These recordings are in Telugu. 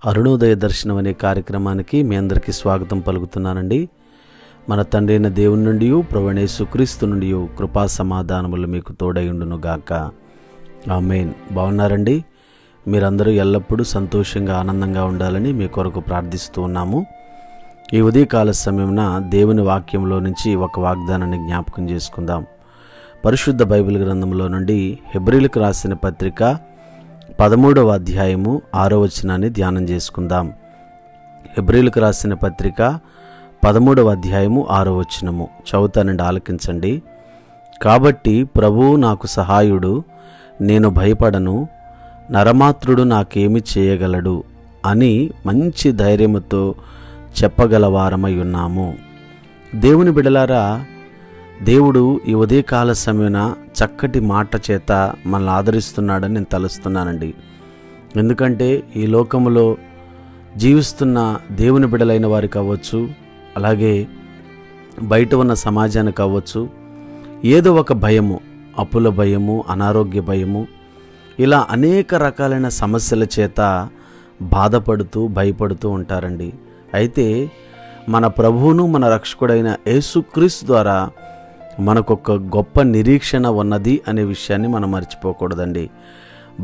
అరుణోదయ దర్శనం అనే కార్యక్రమానికి మీ అందరికీ స్వాగతం పలుకుతున్నానండి. మన తండ్రి అయిన దేవుని నుండి ప్రభువైన యేసుక్రీస్తు నుండి కృపా సమాధానములు మీకు తోడైయుండును గాక. ఆమేన్. బాగున్నారండి? మీరందరూ ఎల్లప్పుడూ సంతోషంగా ఆనందంగా ఉండాలని మీ కొరకు ప్రార్థిస్తూ ఉన్నాము. ఈ ఉదయకాల సమయమున దేవుని వాక్యంలో నుంచి ఒక వాగ్దానాన్ని జ్ఞాపకం చేసుకుందాం. పరిశుద్ధ బైబిల్ గ్రంథంలో నుండి హెబ్రీలకు రాసిన పత్రిక 13వ అధ్యాయము 6వ వచనాన్ని ధ్యానం చేసుకుందాం. హెబ్రీలకు రాసిన పత్రిక 13వ అధ్యాయము 6వ వచనము చదువుతానండి, ఆలకించండి. కాబట్టి ప్రభువు నాకు సహాయుడు, నేను భయపడను, నరమాత్రుడు నాకేమి చేయగలడు అని మంచి ధైర్యముతో చెప్పగలవారమై ఉన్నాము. దేవుని బిడలారా, దేవుడు ఈ ఉదయకాల సమయన చక్కటి మాట చేత మనల్ని ఆదరిస్తున్నాడని నేను తలుస్తున్నానండి. ఎందుకంటే ఈ లోకములో జీవిస్తున్న దేవుని బిడలైన వారికి కావచ్చు, అలాగే బయట ఉన్న సమాజానికి కావచ్చు, ఏదో ఒక భయము, అప్పుల భయము, అనారోగ్య భయము, ఇలా అనేక రకాలైన సమస్యల చేత బాధపడుతూ భయపడుతూ ఉంటారండి. అయితే మన ప్రభువును మన రక్షకుడైన యేసుక్రీస్తు ద్వారా మనకొక గొప్ప నిరీక్షణ ఉన్నది అనే విషయాన్ని మనం మర్చిపోకూడదండి.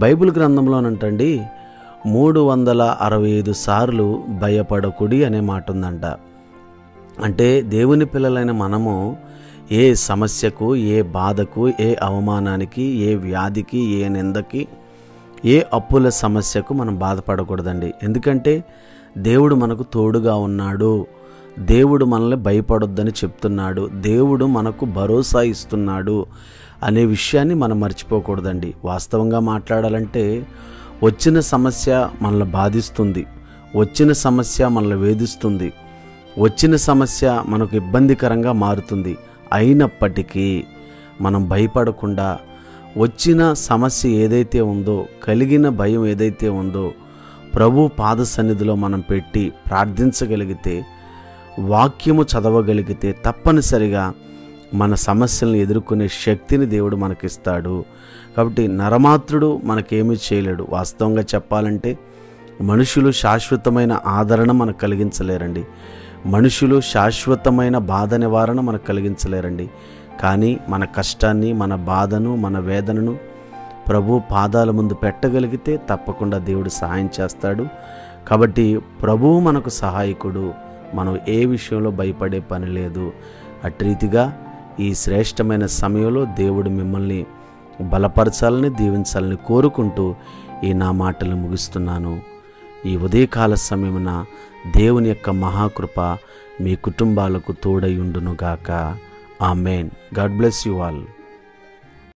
బైబిల్ గ్రంథంలోనంటండి 365 సార్లు భయపడకుడి అనే మాట ఉందంట. అంటే దేవుని పిల్లలైన మనము ఏ సమస్యకు, ఏ బాధకు, ఏ అవమానానికి, ఏ వ్యాధికి, ఏ నిందకి, ఏ అప్పుల సమస్యకు మనం బాధపడకూడదండి. ఎందుకంటే దేవుడు మనకు తోడుగా ఉన్నాడు, దేవుడు మనల్ని భయపడొద్దని చెప్తున్నాడు, దేవుడు మనకు భరోసా ఇస్తున్నాడు అనే విషయాన్ని మనం మర్చిపోకూడదండి. వాస్తవంగా మాట్లాడాలంటే వచ్చిన సమస్య మనల్ని బాధిస్తుంది, వచ్చిన సమస్య మనల్ని వేధిస్తుంది, వచ్చిన సమస్య మనకు ఇబ్బందికరంగా మారుతుంది. అయినప్పటికీ మనం భయపడకుండా వచ్చిన సమస్య ఏదైతే ఉందో, కలిగిన భయం ఏదైతే ఉందో ప్రభు పాద సన్నిధిలో మనం పెట్టి ప్రార్థించగలిగితే, వాక్యము చదవగలిగితే తప్పనిసరిగా మన సమస్యలను ఎదుర్కొనే శక్తిని దేవుడు మనకిస్తాడు. కాబట్టి నరమాత్రుడు మనకేమీ చేయలేడు. వాస్తవంగా చెప్పాలంటే మనుషులు శాశ్వతమైన ఆదరణ మనకు కలిగించలేరండి, మనుషులు శాశ్వతమైన బాధ నివారణ మనకు కలిగించలేరండి. కానీ మన కష్టాన్ని, మన బాధను, మన వేదనను ప్రభు పాదాల ముందు పెట్టగలిగితే తప్పకుండా దేవుడు సహాయం చేస్తాడు. కాబట్టి ప్రభువు మనకు సహాయకుడు, మనం ఏ విషయంలో భయపడే పని లేదు. అట్టి రీతిగా ఈ శ్రేష్టమైన సమయంలో దేవుడు మిమ్మల్ని బలపరచాలని, దీవించాలని కోరుకుంటూ ఈ నా మాటలు ముగిస్తున్నాను. ఈ ఉదయకాల సమయమున దేవుని యొక్క మహాకృప మీ కుటుంబాలకు తోడై ఉండునుగాక. Amen. God bless you all.